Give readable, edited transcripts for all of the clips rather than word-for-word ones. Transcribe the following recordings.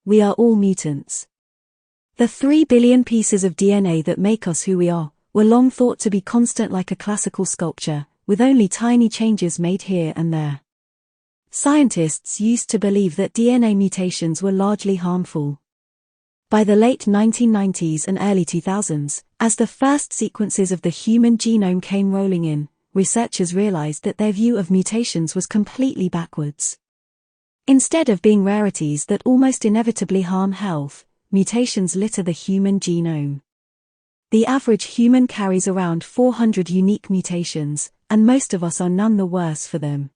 we are all mutants. The 3 billion pieces of DNA that make us who we are were long thought to be constant like a classical sculpture, with only tiny changes made here and there. Scientists used to believe that DNA mutations were largely harmful. By the late 1990s and early 2000s, as the first sequences of the human genome came rolling in, researchers realized that their view of mutations was completely backwards. Instead of being rarities that almost inevitably harm health, mutations litter the human genome. The average human carries around 400 unique mutations, and most of us are none the worse for them.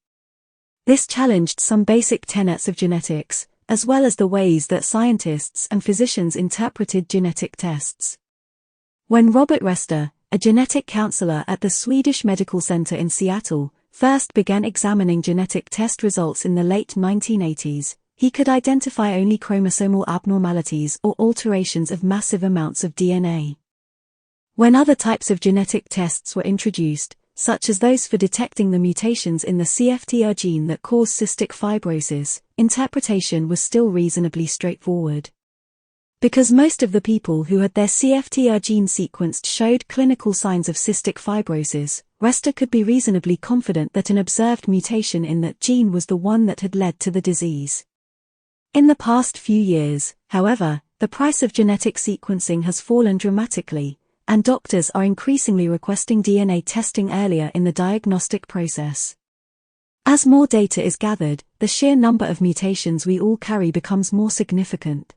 This challenged some basic tenets of genetics, as well as the ways that scientists and physicians interpreted genetic tests. When Robert Rester, a genetic counselor at the Swedish Medical Center in Seattle, first began examining genetic test results in the late 1980s, he could identify only chromosomal abnormalities or alterations of massive amounts of DNA. When other types of genetic tests were introduced, such as those for detecting the mutations in the CFTR gene that cause cystic fibrosis, interpretation was still reasonably straightforward. Because most of the people who had their CFTR gene sequenced showed clinical signs of cystic fibrosis, Rester could be reasonably confident that an observed mutation in that gene was the one that had led to the disease. In the past few years, however, the price of genetic sequencing has fallen dramatically, and doctors are increasingly requesting DNA testing earlier in the diagnostic process. As more data is gathered, the sheer number of mutations we all carry becomes more significant.